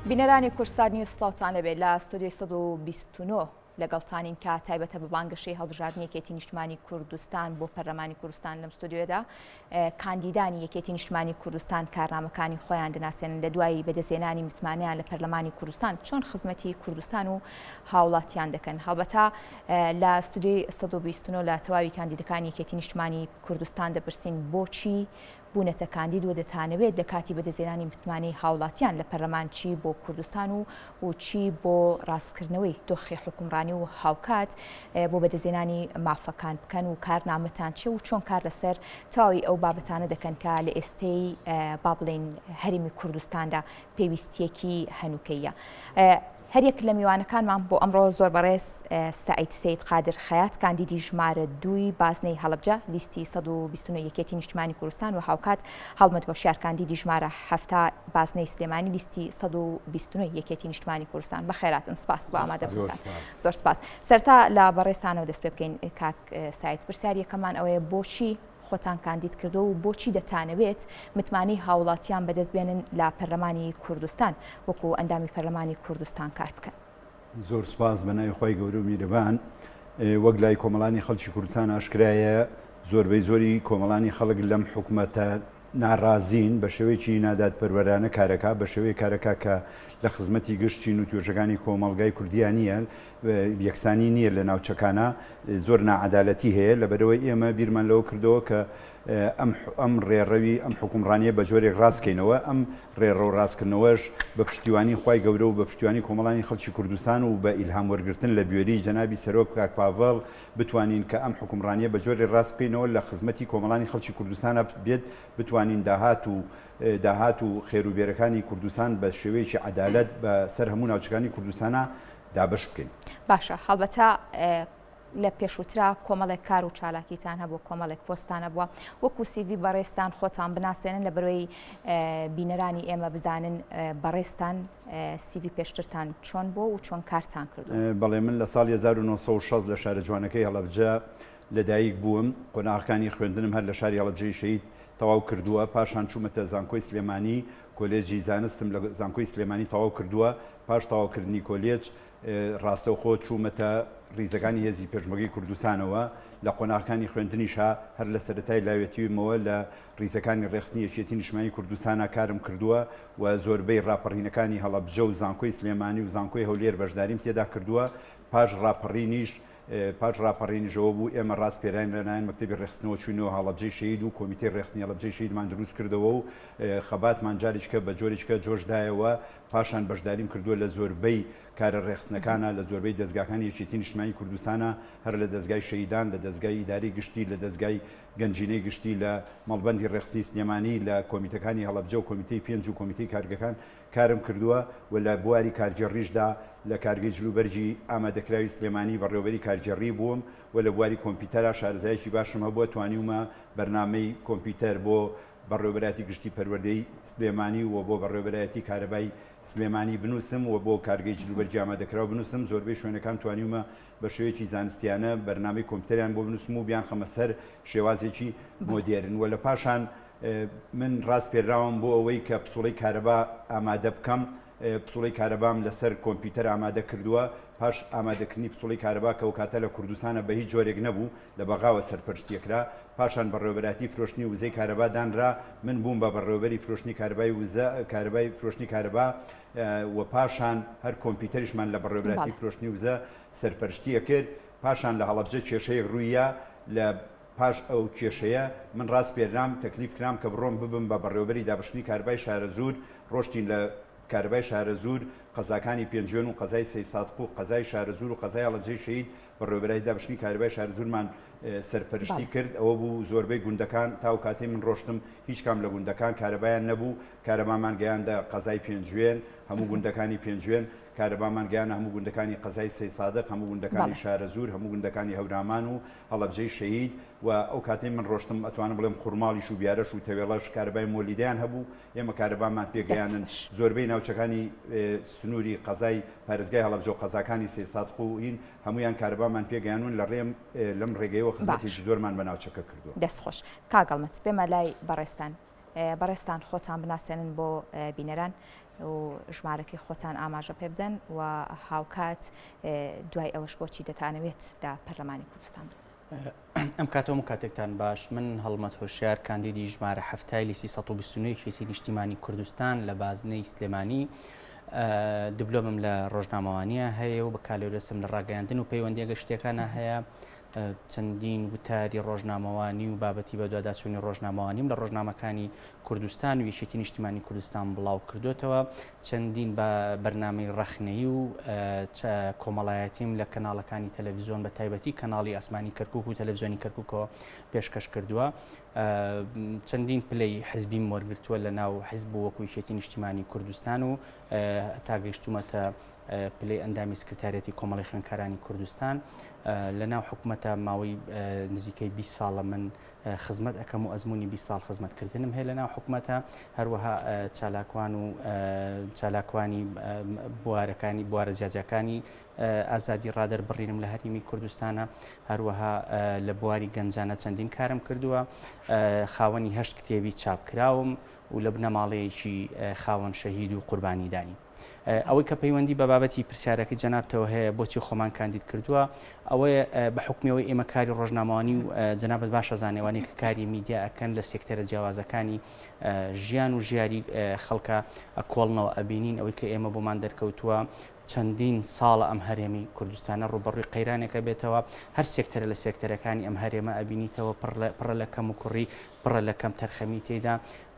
بینەرانی کورسانی سڵاوتان لەبێت لە ستودیۆی 129 لەگەڵتانین کە تایبەتە بە بانگەشەی هەڵبژاردننی یەکێتی نیشتمانی کوردستان بۆ پەرلەمانی کوردستان لەم ستودیۆدا کاندیدانی یەکێتی نیشتمانی کوردستان کارنامەکانی خۆیان دەناسێنن لە دوایی بەدەستهێنانی متمانیان لە پەرلەمانی کوردستان چۆن خزمەتی کوردستان و هاوڵاتیان دەکەن. هەڵبەتە لە ستودیۆی 129 لە تەواوی کاندیدەکانی یەکێتی نیشتمانی کوردستان دەپرسین بۆچی بوونەتە کاندید و دەتانەوێت لە کاتی بەدەستهێنانی متمانەی هاوڵاتیان لە پەرلەمان چی بۆ کوردستان و چی بۆ ڕاستکردنەوەی دۆخی حکومڕانی و هاوکات بۆ بەدەستهێنانی مافەکان بکەن و کارنامەتان چی و چۆن کار لەسەر تەواوی ئەو بابەتانە دەکەن کە لە ئێستەی با بڵێن هەرێمی کوردستاندا پێویستیەکی هەنووکەیە. هەریەک لە میوانەکانمان بۆ ئەمڕۆ زۆر بەڕێز سعید سید قادر خەیات کاندیدی ژمارە 2 بازنەی هەڵەبجە لیستی 129 یەکێتی نیشتمانی کوردستان و هاوکات هەڵمەت هۆشیار کاندیدی ژمارە 7 بازنەی سلێمانی لیستی 129 یەکێتی نیشتمانی کوردستان. بەخێراتن سپاس بۆ ئامادەبوونتان. زۆر سپاس. سەرتا لە بەڕێستانەوە دەست پێ بکەین کاک سعید پرسیارەکەمان ئەوەیە بۆچی خۆتان کاندید کردو و بۆچی دەتانەوێت متمانەی هاوڵاتیان بەدەست بێنن لە پەرلەمانی کوردستان وەکو ئەندامی پەرلەمانی کوردستان کار بکەن. زۆر سپاس بەناوی خۆی گەورە و میرەبان. وەک لای کۆمەڵانی خەڵکی کوردستان ئاشکرایە زۆربەی زۆری کۆمەڵانی خەڵک لەم حکوومەتە ناڕازین بە شێوەیەکی نادادپەروەرانە کارەکە بە شێوەیە کارەکە کە لە خزمەتی گشتین و توێژەکانی کۆمەڵگای کوردیان نییە یەکسانی نییە لە ناوچەکانە زۆر ناعەدالەتی هەیە لەبەرەوەی ئێمە بیرمان لەوە کردەوە کە ئەم ڕێڕەوی ئەم حکومڕانیە بە جۆرێک ڕاستکەینەوە ئەم ڕێڕە و ڕاستکردنەوەش بە پشتیوانی خی گەورە و بە پشتیوانی کۆمەڵانی خەڵکی کوردستان و بە ئیلهام وەرگرتن لە بێری جەنابی سەرۆک کاک پاڤڵ بتوانین کە ئەم حکومڕانیە بە جۆرێک ڕاست بکەینەوە لە خزمەتی کۆمەڵانی خەڵکی کوردستانە بێت بتوانین داهات و خێروبێرەکانی کوردستان بە شێوەیەکی عەدالەت بە سەر هەموو ناوچەکانی کوردستانە دابش بکەین. باشە هەڵبەتە لە پێشووترا کۆمەڵێک کار و چالاکیتان هەبوو کۆمەڵێک پۆستانە بووە وەکو سیڤی بەڕێستان خۆتان بناسێنن لە بەرەوەی بینەرانی ئێمە بزانن بەڕێستان سیڤی پێشترتان چۆن بۆ و چۆن کارتان کردو. بەڵێ من لە ساڵی 1960 لە شارە جوانەکەی هەڵەبجە لەدایک بووم قۆناغەکانی خوێندنم هەر لە شاری هەڵەبجەی شەهید تەواو کردووە پاشان چوومەتە زانکۆی سلێمانی کۆلێجی زانستم لە زانکۆی سلێمانی تەواو کردووە پاش تەواوکردنی کۆلێج ڕاستەوخۆ چوومەتە ڕیزەکانی هێزی پێشمەرگەی کوردستانەوە لە قۆناغەکانی خوێندنیشا هەر لە سەرەتای لاوێتیمەوە لە ڕیزەکانی ڕێخستنی یەکێتی نیشتمانی کوردستانە کارم کردووە و زۆربەی ڕاپەڕینەکانی هەڵەبجە و زانکۆی سلێمانی و زانکۆی هەولێر بەشداریم تێدا کردووە پاش ڕاپەڕینیشەوە بوو ئێمە ڕاست پێراین لەلایەن مەکتەبی ڕێخستنەوە چوینەوە هەڵەبجەی شەهید و کۆمیتەی ڕێخستنی هەڵەبجەی شەهیدمان دروست کردەوە و خەباتمان جارێککە بە جۆرێککە جۆشدایەوە پاشان بەشداریم کردووە لە زۆربەی کارە ڕێخستنەکانە لە زۆربەی دەستگاکانی یەکێتی نیشتمانی کوردستانە هەر لە دەستگای شەهیدان لە دەستگای ئیداری گشتی لە دەستگای گەنجینەی گشتی لە مەڵبەندی ڕێخستنی سلێمانی لە کۆمیتەکانی هەڵەبجە و کۆمیتەی 5 و کۆمیتەی کارگەکان کارم کردووە و لە بواری کارجێڕیشدا لە کارگەی جلوبەرجی ئامادەکراوی سلێمانی بەڕێوەبەری کارجێڕی بووم و لە بواری کۆمپیوتەرا شارەزایەکی باشم هەبووە توانیومە بەرنامەی کۆمپیوتەر بۆ بەڕێوەبەرایەتی گشتی پەروەردەی سلێمانی و بۆ بەڕێوەبەرایەتی کارەبای سلێمانی بنووسم و بۆ کارگەی جلوبەرجی ئامادەکراو بنووسم زۆربەی شوێنەکان توانیومە بە شێوەیەکی زانستیانە بەرنامەی کۆمپیوتەریان بۆ بنووسم و بیان خەمە سەر شێوازێکی مۆدێرن و لە پاشان من ڕاست پێراوم بۆ ئەوەی کە پسوڵەی کارەبا ئامادە بکەم پسوڵەی کارەبام لەسەر کۆمپیوتەر ئامادە کردووە پاش ئامادەکردنی پسوڵەی کارەبا کە کاتە لە کوردستانە بە هیچ جۆرێک نەبوو لە بەغاوە سەرپەرشتیەکرا پاشان بەڕێوەبەراتی فرۆشتنی وزەی کارەبا دانرا من بووم بە بەڕێوەبەری فرۆشتنی کارەبای وزە کارەبای فرۆشتنی کارەبا و پاشان هەر کۆمپیوتەریشمان لە بەڕێوەبەراتی فرۆشتنی وزە سەرپەرشتیە کرد پاشان لە هەڵەبجە کێشەیەک ڕوویە لە پاش ئەو کێشەیە من ڕاست پێرام تەکلیف کرام کە بڕۆم ببم بە بەڕێوەبەری دابشتنی کارەبای شارە زوور ڕۆشتین لە کارەبای شارە زوور قەزاکانی پێنجێن و قەزای سەیسادق و قەزای شارە زوور و قەزای هەڵەبجەی شەهید بەڕێوەبەری دابشتنی کارەبای شارە زوورمان سەرپەرشتی کرد ئەوە بوو زۆربەی گوندەکان تاو کاتێ من ڕۆشتم هیچ کام لە گوندەکان کارەبایان نەبوو کارەبامان گەیاندە قەزای پێنجوێن هەموو گوندەکانی پێنجوێن کارەبامان گیانە هەموو گوندەکانی قەزای سەیسادق هەموو گوندەکانی شارە زوور هەموو گوندەکانی هەورامان و هەڵەبجەی شەهید و ئەو کاتێ من ڕۆشتم ئەتوانم بڵێم خوڕماڵیش و بیارەش و تەوێڵەش کارەبای مۆلیدەیان هەبوو ئێمە کارەبامان پێگەیانن زۆربەی ناوچەکانی سنووری قەزای پارێزگای هەڵەبجە و قەزاکانی سەیسادق و هین هەمویان کارەبامان پێگەیانون لە ڕێم لەم ڕێگەیەوە خزمەتێکی زۆرمان بە ناوچەکە کردووە. دەستخۆش کاگەڵمەت بێمە لای بەڕێستان بەڕێستان خۆتان بناسێنن بۆ بینەران و ژمارەکەی خۆتان ئاماژە پێ بدەن و هاوکات دوای ئەوەش بۆچی دەتانەوێت دا پەرلەمانی کوردستان ئەم کاتەوە کاتێکتان باش من هەڵمەت هۆشیار کاندیدی ژمارە هەفتای لیستی 129 شێتی نیشتیمانی کوردستان لە بازنەی سلێمانی دیبلۆمم لە ڕۆژنامەوانیە هەیە و بە کالێورەسم لە ڕاگەیاندن و پەیوەندیەگە شتێکانە هەیە چەندین وتاری ڕۆژنامەوانی و بابەتی بە دوواداچوونی ڕۆژنامەوانیم لە ڕۆژنامەکانی کوردستان و یەکێتی نیشتیمانی کوردستان بڵاو کردوتەوە چەندین بە بەرنامەی ڕەخنەیی و کۆمەڵایەتیم لە کەناڵەکانی تەلەڤیزیۆن بە تایبەتی کەناڵی ئاسمانی کەرکووک و تەلەڤیزیۆنی کەرکووکەوە پێشکەش کردووە چەندین پلەی حزبیم وەرگرتووە لە ناو حزب وەکو یەکێتی نیشتیمانی کوردستان و تا گەیشتومەتە پلەی ئەندامی سکرتارەتی کۆمەڵی خوێندکارانی کوردستان لە ناو حکوومەتە ماوەی نزیکەی 20 ساڵە من خزمەت ئەەکەم و ئەزمموی 20 ساڵ خزمەتکردنم هەیە لە ناو حکوومەتە هەروەها چالاکوان و چالاکوانی بوارەکانی بوارە جیاجەکانی ئازادی ڕادەر بڕینم لە هەرێمی کوردستانە هەروەها لە بواری گەنجانە چەندین کارم کردووە خاوەنی 8 کتێبی چاپکراوم و لە بنەماڵەیەکی خاوەن شەهید و قوربانیدانی ئەوەی کە پەیوەندی بە بابەتی پرسیارەکەی جەنابتەوە هەیە بۆچی خۆمان کاندید کردووە ئەوەیە بە حکومیەوەی ئێمە کاری ڕۆژنامەوانی و جەنابەت باشە زانێوانی کە کاری میدیا ئەکەن لە سێکتەرە جیاوازەکانی ژیان و ژیاری خەڵکە ئەکۆڵنەوە ئەبینین ئەوەی کە ئێمە بۆمان دەرکەوتووە چەندین ساڵە ئەم هەرێمی کوردستانە ڕوبەڕووی قەیرانێکە بێتەوە هەر سێکتەرە لە سێکتەرەکانی ئەم هەرێمە ئەبینیتەوە پڕە لە کەم و کوڕی پڕە لە کەم تەرخەمی تێدا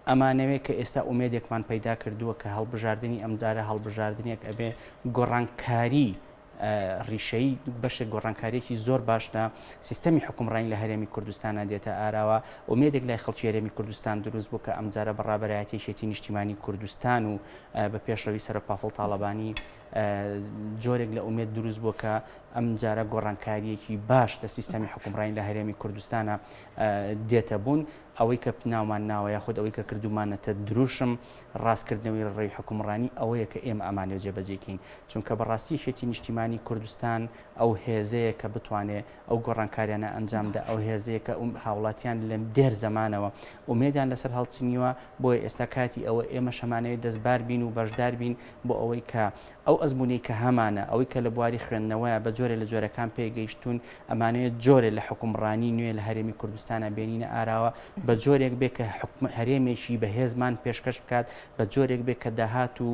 ئەمانەوەی کە ئێستا ئومێدێکمان پەیدا کردووە کە هەڵبژاردننی ئەمدارە هەڵبژاردنێک ئەبێ گۆڕانکاری ڕیشەی بەشێک گۆڕانکاریێکی زۆر باشە سیستەمی حکومڕانی لە هەرێمی کوردستانە دێتە ئاراوە ئومێدێک لای خەڵکی هەرێمی کوردستان دروست بوو کە ئەمجارە بەڕابەرایەتی یەکێتی نیشتیمانی کوردستان و بە پێشڕەوی سەرۆکپافڵ تاڵەبانی جۆرێک لە ئومێد دروست بووە کە ئەم جارە گۆڕانکاریەکی باش لە سیستەمی حکومڕانی لە هەرێمی کوردستانە دێتە بوون ئەوەی کە ناومان ناوە یاخود ئەوەی کە کردومانەتە دروشم ڕاستکردنەوەی ڕێی حکومڕانی ئەوەیە کە ئێمە ئەمانێ جێبەجێکەین چونکە بەڕاستی یەکێتی نیشتیمانی کوردستان ئەو هێزەیە کە بتوانێت ئەو گۆڕانکاریانە ئەنجامدا ئەو هێزەیە کە هاوڵاتیان لە دێر زەمانەوە ئومێدیان لەسەر هەڵچنیوە بۆیە ئێستا کاتی ئەوە ئێمە شەمانەیە دەستبار بین و بەشدار بین بۆ ئەوەی کە ئەو ئەزمموی کە هەمانە ئەوەی کە لە بواری خوێندنەوەیە بە جۆرە لە جۆرەکان پێگەیشتون ئەمانەیە جۆرە لە حکومڕانی نوێ لە هەرێمی کوردستانە بێنینە ئاراوە بە جۆرێک بێ کە هەرێمێکی بەهێزمان پێشکەش بکات بە جۆرێک بێ کە داهات و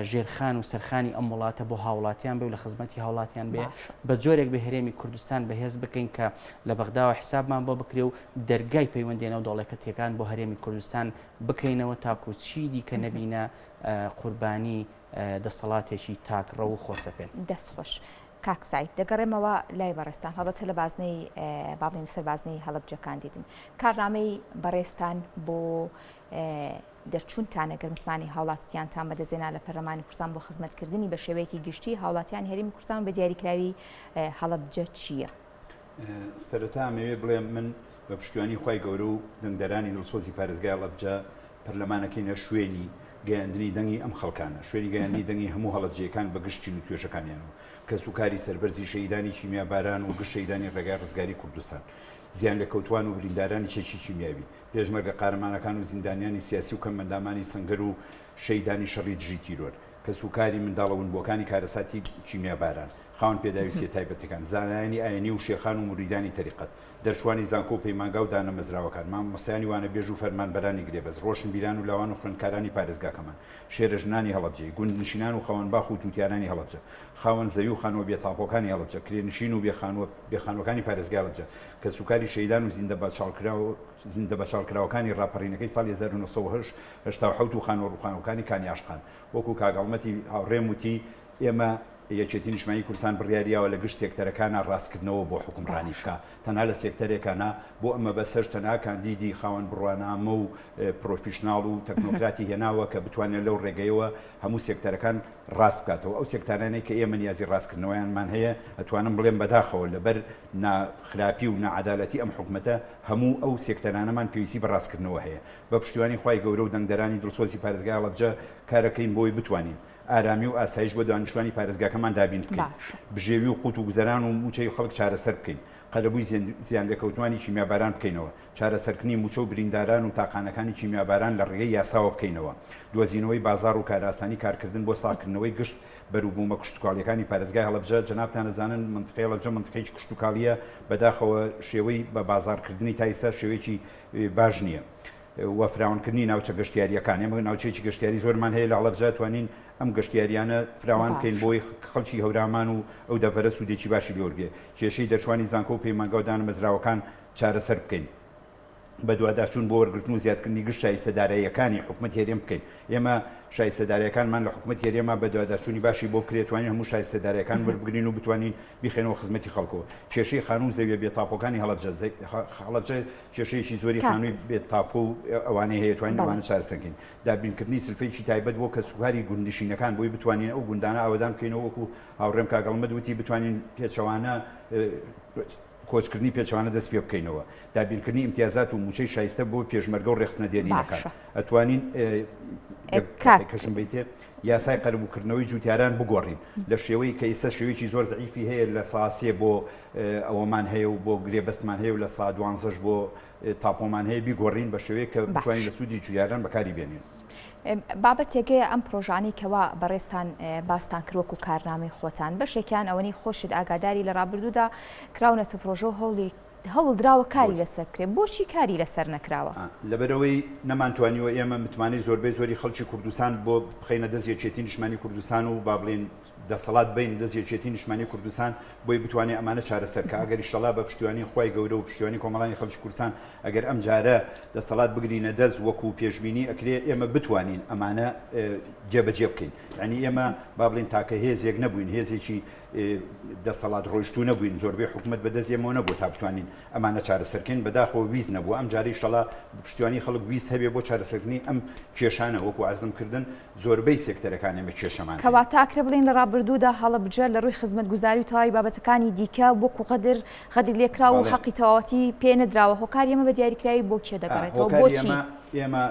ژێرخان و سەرخانی ئەم وڵاتە بۆ هاوڵاتیان بێ و لە خزمەتی هاوڵاتیان بێ بە جۆرێک بە هەرێمی کوردستان بەهێز بکەین کە لە بەغداوە حسابمان بۆ بکرێ و دەرگای پەیوەندێنە و دەوڵەکەتیەکان بۆ هەرێمی کوردستان بکەینەوە تاکو چیدی کە نەبینە قوربانی دەسەڵاتێکی تاکڕە و خۆسەپێن دەستخۆش کاکسای دەگەڕێمەوە لای بەڕێستان هەڵبەتە لە بازنەی باڵێن سەر بازنەی هەڵەبجەکان دیدن کارنامەی بەڕێستان بۆ دەرچوونتانە گەرمتمانی هاوڵاتیانتان بەدەزێنا لە پەرلەمانی کوردستان بۆ خزمەتکردنی بە شێوەیەکی گشتی هاوڵاتیان هەرێمی کوردستان بە دیاریکراوی هەڵەبجە چییە؟ سەرەتا ئەمەوێ بڵێم من بە پشتیوانی خی گەورە و دەنگدەرانی دڵسۆزی پارێزگای هەڵەبجە پەرلەمانەکەینە شوێنی گەیاندنی دەنگی ئەم خەڵکانە شوێنی گەیاندنی دەنگی هەموو هەڵەبجەکان بە گشتین و توێژەکانیانەوە کە سوکاری سەربەرزی شەیدانی کیمیا باران و گشت شەیدانی ڕێگای ڕزگاری کوردستان زیان لە کەوتوان و بریندارانی چێکی کیمیاوی پێشمەرگە قارەمانەکان و زیندانیانی سیاسی و کەمەندامانی سنگەر و شەیدانی شەڕی دژی تیرۆر کە سوکاری منداڵەونبووەکانی کارەساتی کیمیا باران خاوەن پێداویستی تایبەتەکان زانایانی ئاینی و شێخان و موریدانی تەریقەت دەرچوانی زانکۆ و پەیمانگا و دانەمەزراوەکان مامۆستایانی وانە بێژ و فەرمانبەرانی گرێبەز ڕۆشن بیران و لاوان و خوێندکارانی پارێزگاکەمان شێرەژنانی هەڵەبجە گوند نشینان و خاوەنباخ و تووتیارانی هەڵەبجە خاوەن زەوی و خانوە بێتاپۆکانی هەڵەبجە کرێنشین و بێخانوەکانی پارێزگا هەڵەبجە کە سوکاری شەیدان و زیندە بەچاڵکراوەکانی ڕاپەڕینەکەی ساڵی 1970 و خانوە ڕوخانەکانی کانیاشقان وەکو کاگەڵمەتی هاوڕێم وتی ئێمە یەکێتی نیشتیمانی کوردستان بڕیاریاوە لە گشت سێکتەرەکانە ڕاستکردنەوە بۆ حکومڕانی بکە تەنها لە سێکتەرێکانە بۆ ئەمە بەسەر تەنها کاندیدی خاوەن بڕوانامە و پرۆفیشناڵ و تەکنۆکراتی هێناوە کە بتوانێت لەو ڕێگەیەوە هەموو سێکتەرەکان ڕاست بکاتەوە ئەو سێکتارانەی کە ئێمە نیازی ڕاستکردنەوەیانمان هەیە ئەتوانم بڵێم بەداخەوە لەبەر ناخراپی و نەعەدالەتی ئەم حکومەتە هەموو ئەو سێکتەرانەمان پێویستی بە ڕاستکردنەوە هەیە بە پشتیوانی خی گەورە و دەنگدەرانی دڵسۆزی پارێزگای هەڵەبجە کارەکەین بۆی بتوانین ئارامی و ئاسایش بۆ دانیشتوانی پارێزگاکەمان دابین بکەین بژێوی و قوت و گوزەران و موچەی خەڵک چارەسەر بکەین قەلەبووی زیان لێکەوتوانی کیمیاباران بکەینەوە چارەسەرکردنی موچە و برینداران و تاقانەکانی کیمیاباران لە ڕێگەی یاساوە بکەینەوە دۆزینەوەی بازار و کاراسانی کارکردن بۆ ساکردنەوەی گشت بەروبوومە کشتتوکاڵیەکانی پارێزگای هەڵەبجە جەنابتان دەزانن منطقەی هەڵەبجە منطقەیەکی کشتتوکاڵیە بەداخەوە شێوەی بە بازارکردنی تایستا شێوەیەکی باش نییە و فراوانکردنی ناوچە گەشتیاریەکان ئێمە ناوچەیەکی گەشتیاری زۆرمان هەیە لە هەڵەبجە توانین ئەم گەشتیاریانە فراوان بکەین بۆی خەڵکی هەورامان و ئەو دەڤەرە سوودێکی باشی لێوەرگێ کێشەی دەرچوانی زانکۆ و پەیمانگە و دانەمەزراوەکان چارەسەر بکەین بە دوواداچوون بۆ وەرگرتن و زیادکردنی گشت شایستەداراییەکانی حکوومەت هێرێم بکەین ئێمە شایستەدارەکانمان لە حکوومەت هێرێمە بە دوواداچوونی باشی بۆ بکرێتوانین هەموو شایستەدارەکان وەربگرین و بتوانین بیخێنەوە خزمەتی خەڵکەوە کێشەی خانوو زەویە بێتاپۆکانی هەڵەبجە کێشەیەکی زۆری خانووی بێتاپۆ و ئەوانەی هەیە توانین ئەوانە چارەسەرکەین دابینکردنی سلفێکی تایبەت بۆ کەسوکاری گوندنشینەکان بۆی بتوانین ئەو گوندانە ئاوادان بکەینەوە وەکو هاوڕێم کاگەڵمەد وتی بتوانین پێچەوانە کۆچکردنی پێچوانە دەست پێ بکەینەوە دابینکردنی امتیازات و موچەی شایستە بۆ پێشمەرگە و ڕێخستنە دێرینەکان ئەتوانین کەشم بیتێ یاسای قەرەبووکردنەوەی جوتیاران بگۆڕین لە شێوەی کە ئێستا شێوەیەکی زۆر زەعیفی هەیە لە ساسێ بۆ ئەوەمان هەیە و بۆ گرێبەستمان هەیە و لە سا 12 بۆ تاپۆمان هەیە بیگۆڕین بە شێوەیە کە بتوانین لە سوودی جوتیاران بەکاری بێنین بابەتێکەیە ئەم پرۆژانی کەوا بەڕێستان باستان کردوەک و کارنامەی خۆتان بەشێکیان ئەوەی خۆشت ئاگاداری لە ڕابردوودا کراونەتە پرۆژە و هەوڵدراوە کاری لەسەر کرێ بۆچی کاری لەسەر نەکراوە لەبەرەوەی نەمانتوانیوە ئێمە متمانەی زۆربەی زۆری خەڵکی کوردستان بۆ بخەینە دەست یەکێتی نیشتمانی کوردستان و با بڵێن دەسەڵات بین دەست یەکێتی نیشتمانی کوردستان بۆی بتوانێت ئەمانە چارەسەرکە ئەگەر ئیشتەڵا بە پشتیوانی خۆی گەورە و پشتیوانی کۆمەڵانی خەڵکی کوردستان ئەگەر ئەم جارە دەسەڵات بگرینە دەست وەکو پێشبینی ئەکرێ ئێمە بتوانین ئەمانە جێبەجێ بکەین یعنی ئێمە با بڵێن تاکە هێزێک نەبووین هێزێکی دەسەڵات ڕۆیشتوو نەبووین زۆربەی حکوومەت بەدەست ئێمەوە نەبوو تا بتوانین ئەمانە چارەسەرکەین بەداخەوە ویست نەبوو ئەم جارەی ئیشتەڵا پشتیوانی خەڵک ویست هەبێ بۆ چارەسەرکردنی ئەم کێشانە وەکو ئەرزمکردن زۆربەی سێکتەرەکان ئێمە کێشەمان کەواتە ئاکرێ بڵێن لە ڕابردوودا هەڵەبجە لە ڕووی خزمەتگوزاری و تەواوی بابەتەکانی دیکە وەکو قەدر لێکرا و حەقی تەواوەتی پێ نەدراوە هۆکاری ئێمە بە دیاریکراوی بۆ کێ دەگەڕێتەوە بۆچی ئێمە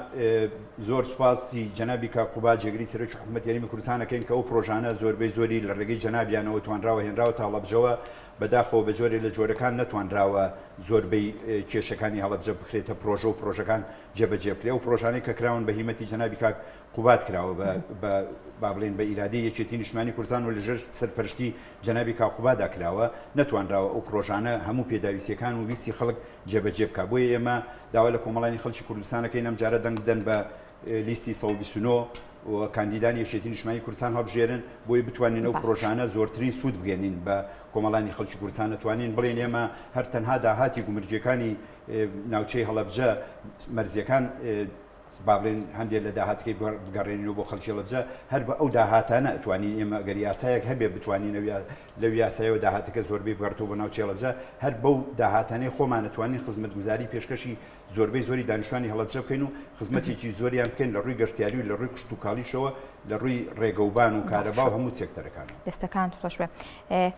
زۆر سوپاسی جەنابی کاقوبا جێگری سەرۆکی حکوومەت یاریمی کوردستانەکەین کە ئەو پرۆژانە زۆربەی زۆری لە ڕێگەی جەنابیانەوە توانراوە هێنراوە تا هەڵەبجەوە بەداخەوە بە جۆرێ لە جۆرەکان نەتوانراوە زۆربەی کێشەکانی هەڵەبجە بکرێتە پرۆژە و پرۆژەکان جێبەجێ بکرێ و پرۆژانەی کە کراون بە هیمەتی جەنابی کاک قوبات کراوە با بڵێن بە ئیرادەی یەکێتی نیشتمانی کوردستان و لەژێر سەرپەرشتی جەنابی کاک قوبادا کراوە نەتوانراوە ئەو پرۆژانە هەموو پێداویستیەکان و ویستی خەڵک جێبەجێ بکە بۆیە ئێمە داوا لە کۆمەڵانی خەڵکی کوردستانەکەی ئەم جارە دەنگ بدەن بە لیستی 129 و کاندیدانی یەکێتی نیشتمانی کوردستان هەڵبژێرن بۆی بتوانین ئەو پرۆژانە زۆرترین سوود بگەێنین بە کۆمەڵانی خەڵکی کوردستان نتوانین بڵێن ئێمە هەر تەنها داهاتی گومرجەکانی ناوچەی هەڵەبجە مەرزیەکان با بڵێن هەندێک لە داهاتەکەی بگەڕێنین و بۆ خەڵکی هەڵەبجە هەر بە ئەو داهاتانە ئەتوانین ئێمە ئەگەر یاسایەک هەبێ بتوانین لەو یاسایەوە داهاتەکە زۆربەی بگەڕێتەوە بە ناوچەی هەڵەبجە هەر بەو داهاتانەی خۆمان نتوانین خزمەتگوزاری پێشکەشی زۆربەی زۆری دانیشتوانی هەڵەبجە بکەین و خزمەتێکی زۆریان بکەین لە ڕووی گەشتیاری و لە ڕووی کشتتوکاڵیشەوە لە ڕووی ڕێگەوبان و کارەبا و هەموو سێکتەرەکان دەستەکان خۆش بێ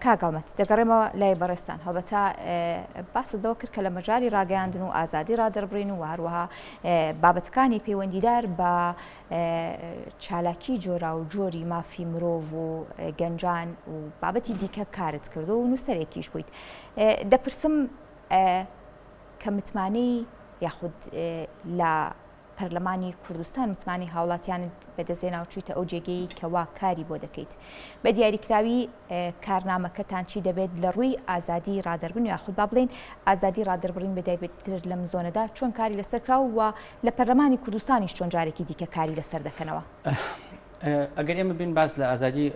کاگەڵمەت دەگەڕێمەوە لای بەڕێستان هەڵبەتە باسەوە کرد کە لە مەجای ڕاگەیاندن و ئازادی ڕادەربڕین و هەروەها بابەتەکانی پەیوەندیدار بە چالاکی جۆرا و جۆری مافی مرۆڤ و گەنجان و بابەتی دیکە کارت کردو و نووسەرێکیش بوویت دەپرسم کە متمانەی یاخود لە پەرلەمانی کوردستان متمانی هاوڵاتیانت بەدەستێنا و چوویتە ئەو جێگەی کەوا کاری بۆ دەکەیت بە دیاریکراوی کارنامەکەتان چی دەبێت لە ڕووی ئازادی ڕادەربڕین و یاخود با بڵێن ئازادی ڕادەربڕین بەدایبێتتر لەم زۆنەدا چۆن کاری لەسەر کراوە و لە پەرلەمانی کوردستانیش چۆن جارێکی دیکە کاری لەسەر دەکەنەوە ئەگەر ئێمە بین باز لە ئازادی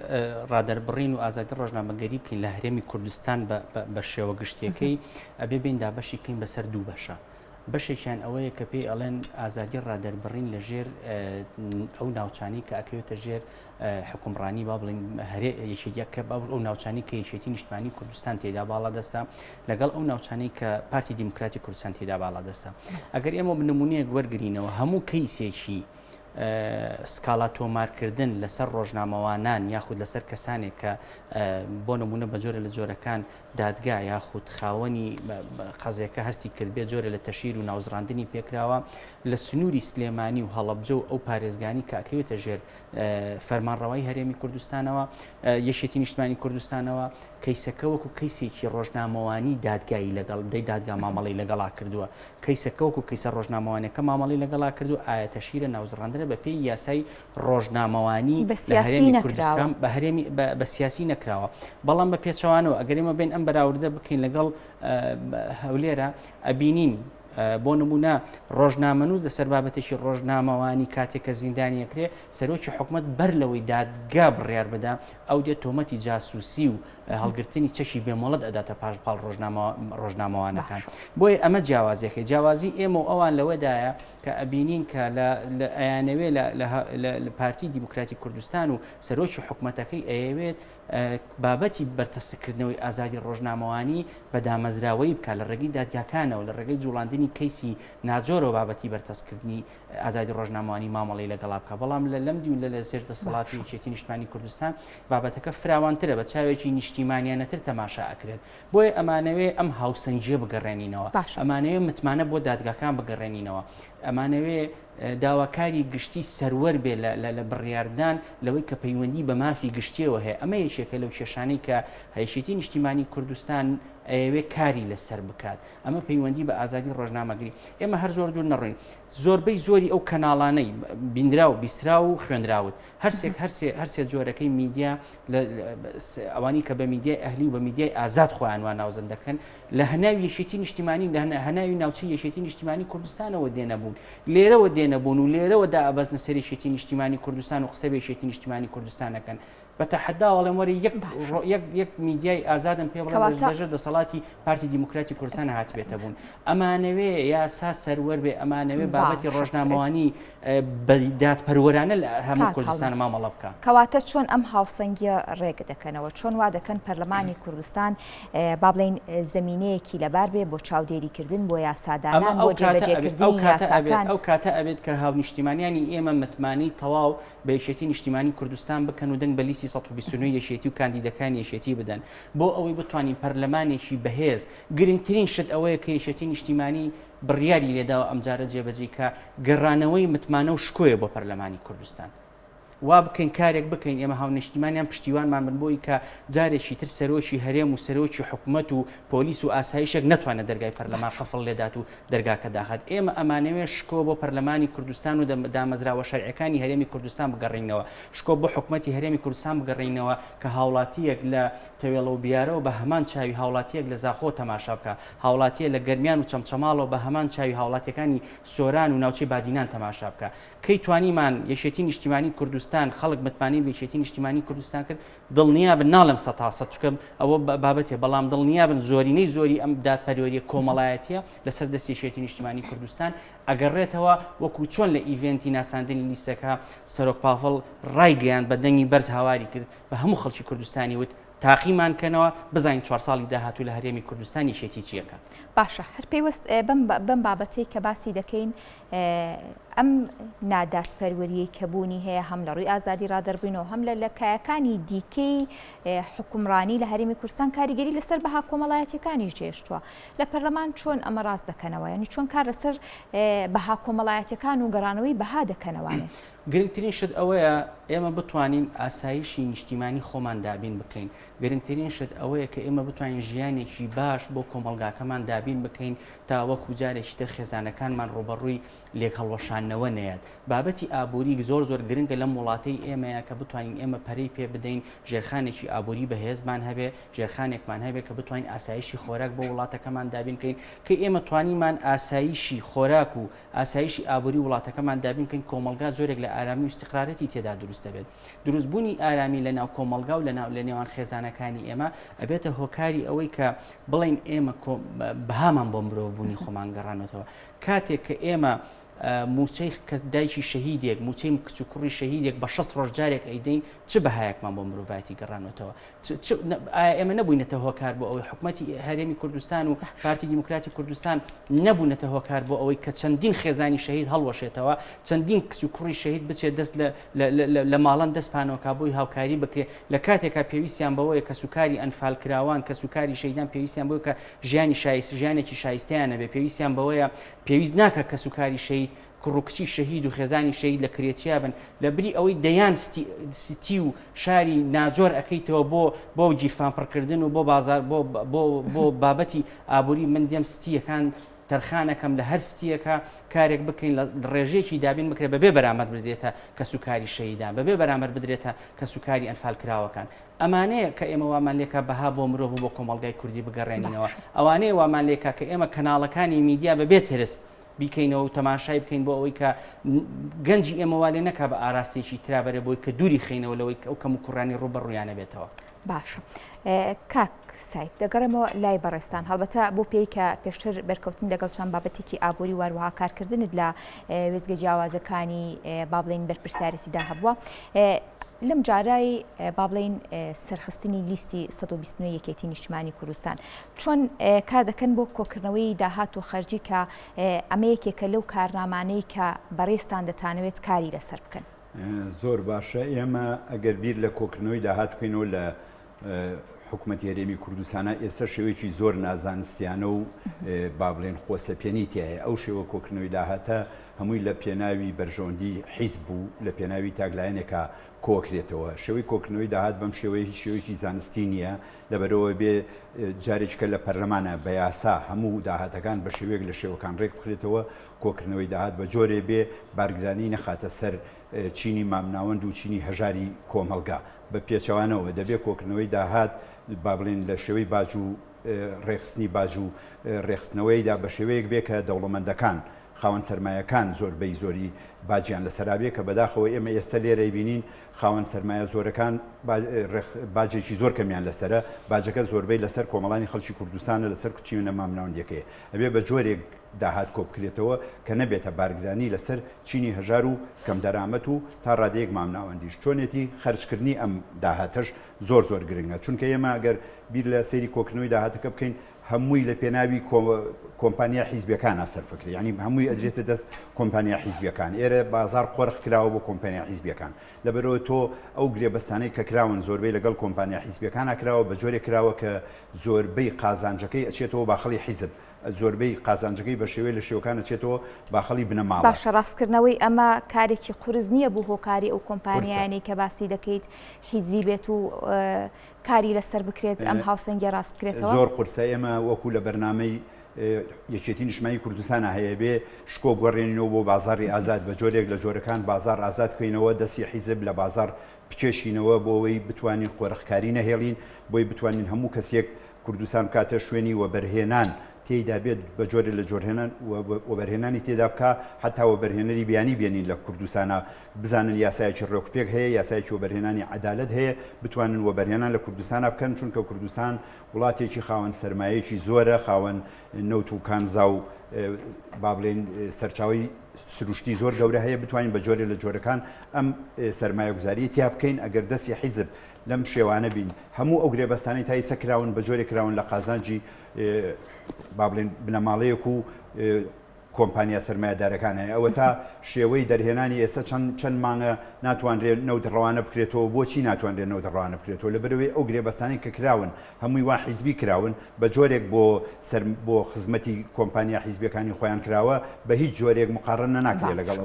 ڕادەربڕین و ئازادی ڕۆژنامەگەری بکەین لە هەرێمی کوردستان بە شێوە گشتیەکەی ئەبێ بیندا بەشی بکەین بەسەر دوو بەشە بەشێکیان ئەوەیە کە پێی ئەڵێن ئازادی ڕادەربڕین لە ژێر ئەو ناوچانی کە ئەکەوێتە ژێر حکومڕانی با بڵین یەکێکە ئەو ناوچانی کە یەکێتی نیشتمانی کوردستان تێدا باڵا دەستا لەگەڵ ئەو ناوچانەی کە پارتی دیموکراتی کوردستان تێدا باڵا دەستا ئەگەر ئێمە بنمونەیەک وەرگرینەوە هەموو کەیسێکی سکاڵا تۆمارکردن لەسەر ڕۆژنامەوانان یاخود لەسەر کەسانێک کە بۆ نمونە بە جۆرە لە جۆرەکان دادگا یاخود خاوەنی قەزێکە هەستی کردبێ جۆرە لە تەشیر و ناوزڕاندنی پێکراوە لە سنووری سلێمانی و هەڵەبجە و ئەو پارێزگانی کاکەوێتە ژێر فەرمانڕەوایی هەرێمی کوردستانەوە یەشێتی نیشتمانی کوردستانەوە کەیسەکە وەکو کەیسێکی ڕۆژنامەوانی دادگایی لەگەڵ دادگا مامەڵی لەگەڵا کردووە کەیسەکە وەکو کەیسە ڕۆژنامەوانەکە مامەڵی لەگەڵا کردو ئایا تەشیرە ناوزڕاندنە بە پێی یاسای ڕۆژنامەوانی لە هەرێمی کوردستان بە سیاسی نەکراوە بەڵام بە پێچەوانەوە ئەگەرێمە بین ئەم بەراوردە بکەین لەگەڵ هەولێرە ئەبینین بۆ نمونە ڕۆژنامەنووس لەسەر بابەتێکی ڕۆژنامەوانی کاتێکە زیندانیەکرێ سەرۆکی حکوومەت بەر لەوەی دادگا بڕیار بدا ئەو دێت تۆمەتی جاسووسی و هەڵگرتنی چەشی بێمۆڵەت ئەداتە پاڵ ڕۆژنامەوانەکان بۆیە ئەمە جیاوازیەکە جیاوازی ئێمە و ئەوان لەوەدایە کە ئەبینین کە ئەیانەوێ لە پارتی دیموکراتی کوردستان و سەرۆکی حکوومەتەکەی ئەیەوێت بابەتی بەرتەسکردنەوەی ئازادی ڕۆژنامەوانی بە دامەزراوەی بکە لە ڕێگەی دادگاکانەوە لە ڕێگەی جوڵاندنی کەیسی ناجۆرەوە بابەتی بەرتەسکردنی ئازادی ڕۆژنامەوانی مامەڵی لەگەڵا بکە بەڵام لە لەم دی و لە سێر دەسەڵاتی یەکێتی نیشتمانی کوردستان بابەتەکە فراوانترە بە چاوێکی نیشتیمانیانەتر تەماشا ئەکرێت بۆیە ئەمانەوێ ئەم هاوسەنجیە بگەڕێنینەوە ئەمانەوێ متمانە بۆ دادگاکان بگەڕێنینەوە ئەمانەوێ داواکاری گشتی سەروەر بێ لە بڕیاردان لەوەی کە پەیوەندی بە مافی گشتیەوە هەیە ئەمە یەکێکە لەو کێشانەی کە هەیەشێتی نیشتیمانی کوردستان ئەوێ کاری لەسەر بکات ئەمە پەیوەندی بە ئازادی ڕۆژنامەگری ئێمە هەر زۆر دوور نەڕۆین زۆربەی زۆری ئەو کەناڵانەی بیندرا و بیسترا و خوێنراوت هەرسێ جۆرەکەی میدیا ئەوانی کە بە میدیای ئەهلی و بە میدیای ئازاد خۆیانوان ناوزەند دەکەن لە هەناوی یەشێتی نیشتیمانی لە هەناوی ناوچەی یەشێتی نیشتیمانی کوردستانەوە دێنەبوون لێرەوە دێنەبوون و لێرەوە دابەزنە سەر یەشێتی نیشتیمانی کوردستان و قسە بە یەشێتی نیشتیمانی کوردستانەکەن بەتەحەدا وەڵێم وەری یەک میدیای ئازادم پێ بڵێژە دەسەڵاتی پارتی دیموکراتی کوردستان هاتبێتە بوون ئەمانەوێ یاسا سەروەر بێ ئەمانەوێ بابەتی ڕۆژنامەوانی دادپەروەرانە لە هەموو کوردستان مامەڵە بکە کەواتە چۆن ئەم هاوسەنگیە ڕێگە دەکەنەوە چۆن وا دەکەن پەرلەمانی کوردستان با بڵێن زمینەیەکی لەبار بێ بۆ چاودێریکردن بۆ یاسادانان بۆ جێبەجێکردنی یاساکان ئەو کاتە ئەبێت کە هاونیشتیمانیانی ئێمە متمانەی تەواو بە یەشێتی نیشتیمانی کوردستان بکەن و دەنگ بە لیستی 129 یەشێتی و کاندیدەکانی یەشێتی بدەن بۆ ئەوەی بتوانین پەرلەمانێکی بەهێز گرنگترین شت ئەوەیە کە یەشێتی نیشتیمانی بڕیاری لێداوە ئەمجارە جێبەجێ کە گەڕانەوەی متمانە و شکۆیە بۆ پەرلەمانی کوردستان وا بکەین کارێک بکەین ئێمە هاونیشتیمانیان پشتیوانمان بن بۆی کە جارێکی تر سەرۆکی هەرێم و سەرۆکی حکوومەت و پۆلیس و ئاسایشێک نەتوانێت دەرگای پەرلەمان قفڵ لێدات و دەرگاکە داخات ئێمە ئەمانەوێ شکۆ بۆ پەرلەمانی کوردستان و دامەزراوە شەرعەکانی هەرێمی کوردستان بگەڕینەوە شکۆ بۆ حکوومەتی هەرێمی کوردستان بگەڕینەوە کە هاوڵاتیەک لە تەوێڵە و بیارەوە بە هەمان چاوی هاوڵاتیەک لە زاخۆ تەماشا بکە هاوڵاتیە لە گەرمیان و چەمچەماڵەوە بە هەمان چاوی هاوڵاتیەکانی سۆران و ناوچەی بادینان تەماشا بکە کەی توانیمان یەشێتی نیشتیمانی کوردستان خەڵک متمانەی بە یەشێتی نیشتیمانی کوردستان کرد دڵنیابن ناڵێم 100% چکە ئەوە بابەتێ بەڵام دڵنیابن زۆری ئەم دادپەروەریە کۆمەڵایەتیە لەسەر دەست یەشێتی نیشتیمانی کوردستان ئەگەڕێتەوە وەکو چۆن لە ئیڤێنتی ناساندنی لیستەکە سەرۆک پاڤڵ ڕایگەیان بە دەنگی بەرز هاواری کرد بە هەموو خەڵکی کوردستانی وت تاقیمان کەنەوە بزانین 4 ساڵی داهاتوو لە هەرێمی کوردستان یەشێتی چیەکە باشە هەر پێوەست بەم بابەتەی کە باسی دەکەین ئەم ناداسپەروەریەی کەبوونی هەیە هەم لە ڕووی ئازادی ڕادەربوونەوە هەم لە لەکایەکانی دیکەی حکومڕانی لە هەرێمی کوردستان کاریگەری لەسەر بەها کۆمەڵایەتیەکانی گێشتووە لە پەرلەمان چۆن ئەمە ڕاست دەکەنەوە یعنی چۆن کار لەسەر بەها کۆمەڵایەتیەکان و گەڕانەوەی بەها دەکەنەوەێت گرنگترین شت ئەوەیە ئێمە بتوانین ئاسایشی نیشتیمانی خۆمان دابین بکەین گرنگترین شت ئەوەیە کە ئێمە بتوانین ژیانێکی باش بۆ کۆمەلگاکەمان دابین بکەین تا وەکو جارێکی تر خێزانەکانمان ڕۆبەڕووی لێک هەڵوەشانەوە نەیەت بابەتی ئابووری زۆر گرنگە لەم وڵاتەی ئێمەیە کە بتوانین ئێمە پەرەی پێ بدەین ژێرخانێکی ئابووری بەهێزمان هەبێ ژێرخانێکمان هەبێ کە بتوانین ئاسایشی خۆراک بۆ وڵاتەکەمان دابین بکەین کە ئێمە توانیمان ئاسایشی خۆراک و ئاسایشی ئابووری وڵاتەکەمان دابین بکەین کۆمەلگا زۆرێک لە ئارامی و استقرارەتی تێدا دروست دەبێت دروستبوونی ئارامی لە ناو کۆمەلگا و لە نێوان خێزانەکانی ئێمە ئەبێتە هۆکاری ئەوەی کە بڵین ئێمە بەهامان بۆ مرۆڤبوونی خۆمان گەڕانەوە کاتێک کە ئێمە موچەی کە دایکی شەهیدێک موچەی کچ و کوڕی شەهیدێک بە 6 ڕۆژ جارێک ئەیدەین چ بەهایەکمان بۆ مرۆڤایەتی گەڕانەوەتەوە ئێمە نەبووینەتە هۆکار بۆ ئەوەی حکوومەتی هەرێمی کوردستان و پارتی دیموکراتی کوردستان نەبوونەتە هۆکار بۆ ئەوەی کە چەندین خێزانی شەهید هەڵوەشێتەوە چەندین کچ و کوڕی شەهید بچێت دەست لە ماڵان دەستپانەوەکە بۆی هاوکاری بکرێت لە کاتێکا پێویستیان بەوەیە کە سوکاری ئەنفال کراوان کە سوکاری شەیدان پێویستیان بۆی کە ژیانی ژیانێکی شایستیانە بێ پێویستیان بەوەیە پێویست ناکە کە سوکاری شەید کوڕکچی شەهید و خێزانی شەید لە کرێچیا بن لە بری ئەوەی دەیان ستی و شاری ناجۆر ئەەکەیتەوە بۆ گیرفانپڕکردن و بۆ بازار بۆ بابەتی ئابووری من دێم ستیەکان تەرخانەکەم لە هەر ستیەکە کارێک بکەین لە ڕێژێکی دابین بکرێت بەبێ بەرامەر بدرێتە کە سوکاری شەیدان بەبێ بەرامەر بدرێتە کە سوکاری ئەنفال کراوەکان ئەمانەیە کە ئێمە وامان لێکە بەها بۆ مرۆڤ بۆ کۆمەڵگای کوردی بگەڕێنینەوە ئەوانەیە وامان لێکە کە ئێمە کەناڵەکانی میدیا بەبێ ترس بیکەینەوە و تەماشای بکەین بۆ ئەوەی کە گەنجی ئێمەوا لێ نەکا بە ئاراستێکی ترابەرە بۆی کە دووری خینەوە لەوەی ئەو کەم و کوڕانی ڕوبەڕوویانە بێتەوە. باشە کاک سایت دەگەڕێمەوە لای بەڕێستان هەڵبەتە بۆ پێی کە پێشتر بەرکەوتن لەگەڵ چەند بابەتێکی ئابووری وەروەها کارکردنت لە وێزگە جیاوازەکانی با بڵێن بەرپرسیارەتیدا هەبووە لەم جارای با بڵێن سەرخستنی لیستی 129 یەکێتی نیشتیمانی کوردستان چۆن کار دەکەن بۆ کۆکردنەوەی داهات و خەرجی کە ئەمە یەکێکە لەو کارنامانەی کە بەڕێستان دەتانەوێت کاری لەسەر بکەن. زۆر باشە ئێمە ئەگەر بیر لە کۆکردنەوەی داهات بکەینەوە لە حکوومەتی هەرێمی کوردستانە ئێستا شێوەیەکی زۆر نازانستیانە و با بڵێن خۆسەپێنیتی هەیە ئەو شێوە کۆکردنەوەی داهاتە هەمووی لە پێناوی بەرژۆندی حیزب بوو لە پێناوی تاگلایەنێکە کۆکرێتەوە شێوەی کۆکردنەوەی داهات بەم شێوەیەکی زانستی نییە لەبەرەوە بێ جارێککە لە پەرلەمانە بە یاسا هەموو داهاتەکان بە شێوەیەک لە شێوەکان ڕێک بخرێتەوە کۆکردنەوەی داهات بە جۆرێ بێ بارگرانی نەخاتە سەر چینی مامناوەند و چینی هەژاری کۆمەلگا بە پێچەوانەوە دەبێت کۆکردنەوەی داهات با بڵێن لە شێوەی باج و ڕێخستنی باج و ڕێخستنەوەیدا بە شێوەیەک بێ کە دەوڵەمەندەکان خاوەن سەرمایەکان زۆربەی زۆری باجیان لەسەرابێ کە بەداخەوە ئێمە ئێستا لێرە بینین خاوەن سەرمایە زۆرەکان باجێکی زۆر کەمیان لەسرە باجەکە زۆربەی لەسەر کۆمەڵانی خەڵکی کوردستانە لەسەر کوچینە مامناوەندەکەیە ئەبێ بە جۆرێک داهات کۆ بکرێتەوە کە نەبێتە بارگرانی لەسەر چینی هەژار و کەم دەرامەت و تا ڕادەیەک مامناوەندیش چۆنێتی خەرجکردنی ئەم داهاتەش زۆر زۆر گرنگە چونکە ئێمە ئەگەر بیر لە سەیری کۆکردنەوەی داهاتەکە بکەین هەمووی لە پێناوی کۆمپانیا حیزبیەکانە سەرفکری ینی هەمووی ئەدرێتە دەست کۆمپانیا حیزبیەکان ئێرە بازار قۆرخ کراوە بۆ کۆمپانیا حیزبیەکان لەبەرەوە تۆ ئەو گرێبەستانەی کە کراون زۆربەی لەگەڵ کۆمپانیا حیزبیەکانە کراوە بە جۆرێک کراوە کە زۆربەی قازانجەکەی ئەچێتەوە باخەڵی حیزب زۆربەی قازانجەکەی بە شێوەیە لە شێوەکان ئەچێتەوە باخەڵی بنەماڵ باشە ڕاستکردنەوەی ئەمە کارێکی قورس نییە بوو هۆکاری ئەو کۆمپانیانەی کە باسی دەکەیت حیزبی بێت و کاری لەسەر بکرێت ئەم هاوسەنگی ڕاست بکرێتەوە زۆر قورسە ئێمە وەکو لە بەرنامەی یەکێتی نیشتیمانی کوردستانە هەیە بێ شکۆ گۆڕێنینەوە بۆ بازاری ئازاد بە جۆرێک لە جۆرەکان بازار ئازاد بکەینەوە دەستی حیزب لە بازار بچێشینەوە بۆ ئەوەی بتوانین قۆرخکاری نەهێڵین بۆی بتوانین هەموو کەسێک کوردستان کاتە شوێنی وەبەرهێنان تێیدا بێت بە جۆرە لە جۆرهێنان وەبەرهێنانی تێدا بکە حتا وەبەرهێنەری بیانی بێنین لە کوردستانە بزانن یاسایەکی ڕێکوپێک هەیە یاسایەکی وەبەرهێنانی عەدالەت هەیە بتوانن وەبەرهێنان لە کوردستانە بکەن چونکە کوردستان وڵاتێکی خاوەن سەرمایەکی زۆرە خاوەن نەوت و کانزا و با بڵێن سەرچاوی سروشتی زۆر گەورە هەیە بتوانین بە جۆرە لە جۆرەکان ئەم سەرمایە گوزاریە تیا بکەین ئەگەر دەستی حیزب لەم شێوانە بین هەموو ئەو گرێبەستانی تا ئێستا کراون بە جۆرێک کراون لە قازانجی با بڵێن بنەماڵەیەک و کۆمپانیا سەرمایەدارەکان هەیە ئەوە تا شێوەی دەرهێنانی ئێستا چەند مانگە ناتوانرێت نەوت ڕەوانە بکرێتەوە بۆچی ناتوانرێت نەوت ڕەوانە بکرێتەوە لەبەرەوەی ئەو گرێبەستانی کە کراون هەمووی وا حیزبی کراون بە جۆرێک بۆ خزمەتی کۆمپانیا حیزبیەکانی خۆیان کراوە بە هیچ جۆرێک مقارنە ناکرێت لەگەڵ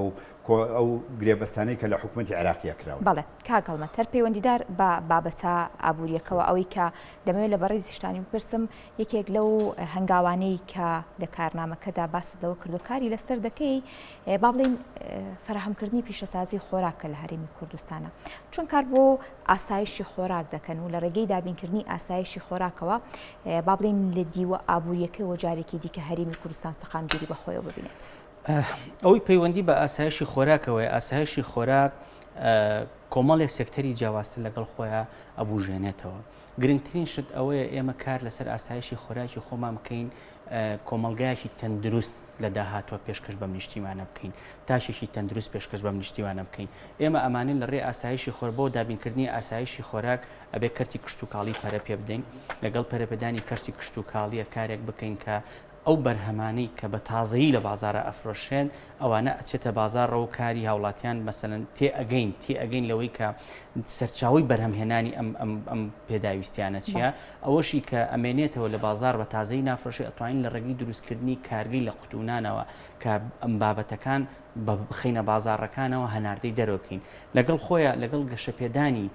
ئەو گرێبەستانەی کە لە حکوومەتی عێراقیە کراوە. بەڵێ کاگەڵمەتەر پەیوەندیدار بە بابەتە ئابووریەکەوە ئەوەی کە دەمەوێت لە بەڕێزی شتانی بپرسم یەکێک لەو هەنگاوانەی کە لە کارنامەکەدا باسەوە کردوکاری لەسەر دەکەی با بڵێن فراهەمکردنی پیشەسازی خۆراکە لە هەرێمی کوردستانە چون کار بۆ ئاسایشی خۆراک دەکەن و لە ڕێگەی دابینکردنی ئاسایشی خۆراکەوە با بڵێن لە دیوە ئابووریەکەی و جارێکی دیکە هەرێمی کوردستان سەخامگیری بەخۆیەوە ببینێت. ئەوەی پەیوەندی بە ئاسایشی خۆراکەوەی ئاسایشی خۆراک کۆمەڵێک سێکتەری جیاوازتر لەگەڵ خۆیان ئەبوژێنێتەوە گرنگترین شت ئەوەیە ئێمە کار لەسەر ئاسایشی خۆراکی خۆمان بکەین کۆمەلگایەکی تەندروست لە داهاتوە پێشکەش بەم نیشتیمانە بکەین تاشێکی تەندروست پێشکەش بەم نیشتیمانە بکەین ئێمە ئەمانە لە ڕێ ئاسایشی خۆر بۆ دابینکردنی ئاسایشی خۆراک ئەبێ کەرتی کشت و کاڵی پەرە پێ بدەین لەگەڵ پەرەپێدانی کەشتی کشت و کاڵیە کارێک بکەین کە ئەو بەرهەمانەی کە بە تازایی لە بازارە ئەفرۆشێن ئەوانە ئەچێتە بازارڕە و کاری هاوڵاتیان مەسەن تێئەگەین لەوەی کە سەرچاوی بەرهەمهێنانی ئەم پێداویستیانە چییە ئەوەشی کە ئەمێنێتەوە لە بازار بە تازایی نافرۆشی ئەتوانین لە ڕێگەی دروستکردنی کارگەی لە قوتونانەوە کە ئەم بابەتەکان بخینە بازارڕەکانەوە هەناردەی دەرەوەکەین لەگەڵ خۆیان لەگەڵ گەشەپێدانی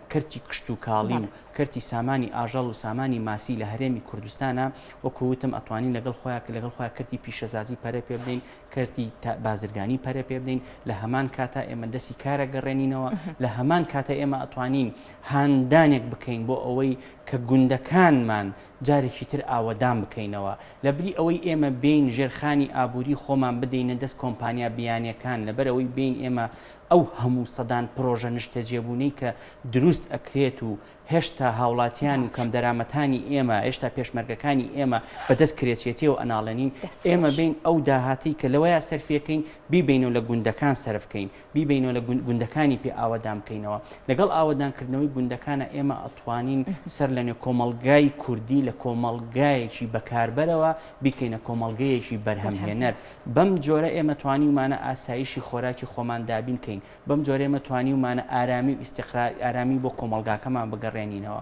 کەرتی کشت و کاڵی و کەرتی سامانی ئاژەڵ و سامانی ماسی لە هەرێمی کوردستانە وەکووتم ئەتوانین لەگەڵ خۆیان کەرتی پیشەسازی پەرە پێ بدەین کەرتی بازرگانی پەرە پێ بدەین لە هەمان کاتە ئێمە دەستی کارە گەڕێنینەوە لە هەمان کاتە ئێمە ئەتوانین هاندانێک بکەین بۆ ئەوەی کە گوندەکانمان جارێکی تر ئاوەدان بکەینەوە لەبری ئەوەی ئێمە بین ژێرخانی ئابووری خۆمان بدەینە دەست کۆمپانیا بیانیەکان لەبەرەوەی بین ئێمە ئەو هەموو سەدان پرۆژە نیشتەجێبوونەی کە دروست ئەکرێت و هێشتا هاوڵاتیان و کەم دەرامەتانی ئێمە هێشتا پێشمەرگەکانی ئێمە بەدەست کرێچێتیەوە ئەناڵێنین ئێمە بین ئەو داهاتی کە لەوەیە سەرفیەکەین بیبینەوە لە گوندەکان سەرفکەین بیبینەوە لە گوندەکانی پێ ئاوەدان بکەینەوە لەگەڵ ئاوەدانکردنەوەی گوندەکانە ئێمە ئەتوانین سەر لەنێ کۆمەڵگای کوردی لە کۆمەڵگایەکی بەکاربەرەوە بیکەینە کۆمەڵگەیەکی بەرهەمهێنەر بەم جۆرە ئێمە توانیمانە ئاسایشی خۆراکی خۆمان دابین بکەین بەم جۆرە ئێمە توانیمانە ئارامی و ئیستیقرار ئارامی بۆ کۆمەڵگاکەمان بگەڕێنینەوە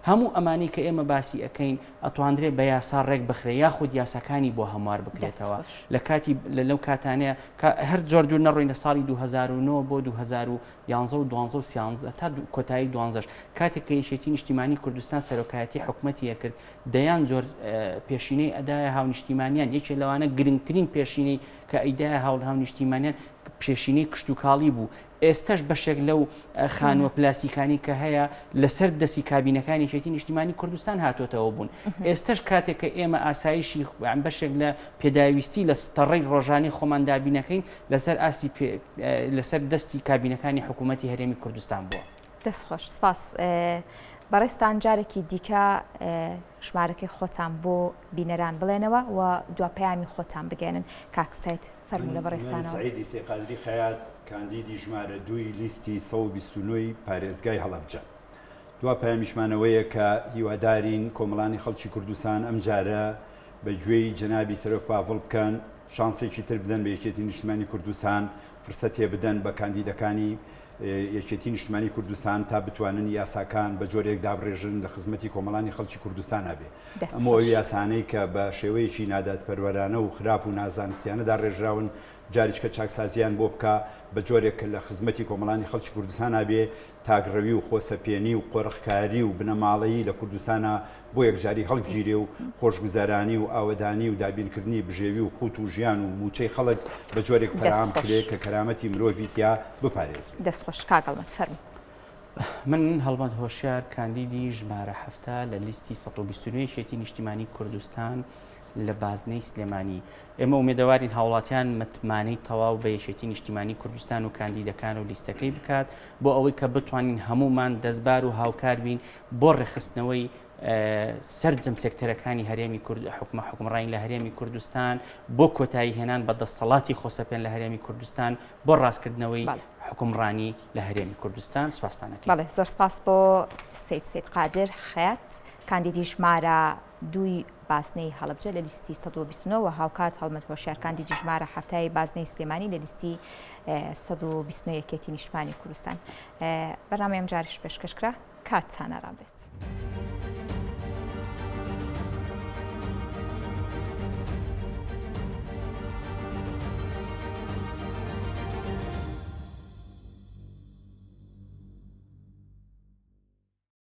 هەموو ئەمانەی کە ئێمە باسی ئەەکەین ئەتواندرێت بە یاسا ڕێک بخرێ یاخود یاساکانی بۆ هەموار بکرێتەوە لە کاتی لەو کاتانەیە هەر جۆر دوور نەڕۆین لە ساڵی 2009 بۆ 2011 و 2013 تا کۆتایی 12 کاتێک کە یەکێتی نیشتیمانی کوردستان سەرۆکایەتی حکوومەتی کرد دەیان جۆر پێشینەی ئەدایە هاونیشتیمانیان یەکێ لەوانە گرنگترین پێشینەی کە ئەیدایە هاونیشتیمانیان پێشینەی کشت و کاڵی بوو ئێستش بەشێک لەو خانووە پلاسیکانی کە هەیە لەسەر دەستی کابینەکانی یەکێتی نیشتیمانی کوردستان هاتوۆتەوە بوون ئێستش کاتێک کە ئێمە ئاسایشی بەشێک لە پێداویستی لە ستەڕەی ڕۆژانی خۆمان دابینەکەین لەسەر دەستی کابینەکانی حکوومەتی هەرێمی کوردستان بووە دەستخۆش سپاس بەڕێستان جارێکی دیکە ژمارەکەی خۆتان بۆ بینەران بڵێنەوە و دوپەیامی خۆتان بگەێنن کاکسایت فەرموو لە بەڕێستانەوە سعیدی سێقادری خەیات کاندیدی ژمارە 2 لیستی 129 پارێزگای هەڵەبجە دوا پەیامیشمانەوەیە کە هیوادارین کۆمەڵانی خەڵکی کوردستان ئەم جارە بە گوێی جەنابی سەرۆک پاڤڵ بکەن شانسێکی تر بدەن بە یەکێتی نیشتیمانی کوردستان فرسەتێ بدەن بە کاندیدەکانی یەکێتی نیشتیمانی کوردستان تا بتوانن یاساکان بە جۆرێک دابڕێژن لە خزمەتی کۆمەڵانی خەڵکی کوردستان هەبێ ئەمە یاسانەی کە بە شێوەیەکی ناداتپەروەرانە و خراپ و نازانستیانەدا ڕێژراون جاریچکە چاکسازیان بۆ بکە بە جۆرێک لە خزمەتی کۆمەڵانی خەڵکی کوردستان هەبێ تاگڕەوی و خۆسەپێنی و قۆڕخکاری و بنەماڵەیی لە کوردستانە بۆ یەکجاری هەڵبگیرێ و خۆشگوزارانی و ئاوەدانی و دابینکردنی بژێوی و قوت و ژیان و موچەی خەڵک بە جۆرێک فراهم بکرێت کە کەرامەتی مرۆڤی تیا بپارێزێت. دەستخۆش کاگەڵمەت فەرموو. من هەڵمەت هۆشیار کاندیدی ژمارە 7 لە لیستی 129 یەکێتی نیشتیمانی کوردستان لە بازنەی سلێمانی ئێمە ومێدەوارین هاوڵاتیان متمانەی تەواو بە یەکێتی نیشتیمانی کوردستان و کاندیدەکان و لیستەکەی بکات بۆ ئەوەی کە بتوانین هەمومان دەستبار و هاوکار بین بۆ ڕێخستنەوەی سەرجەم سێکتەرەکانی هەرێمی حکومڕانی لە هەرێمی کوردستان بۆ کۆتایی هێنان بە دەسەڵاتی خۆسەپێن لە هەرێمی کوردستان بۆ ڕاستکردنەوەی حکومڕانی لە هەرێمی کوردستان سپاسانەکەی. بەڵێ زۆر سپاس بۆ سید قادر خەیات کاندیدی ژمارە 2 بازنەی هەڵەبجە لە لیستی 129 و هاوکات هەڵمەت هۆشیار کاندیدی ژمارە 7 بازنەی سلێمانی لە لیستی 129 یەکێتی نیشتیمانی کوردستان. بەرنامەی ئەم جاریش پێشکەشکرا کاتتان ئارام بێت.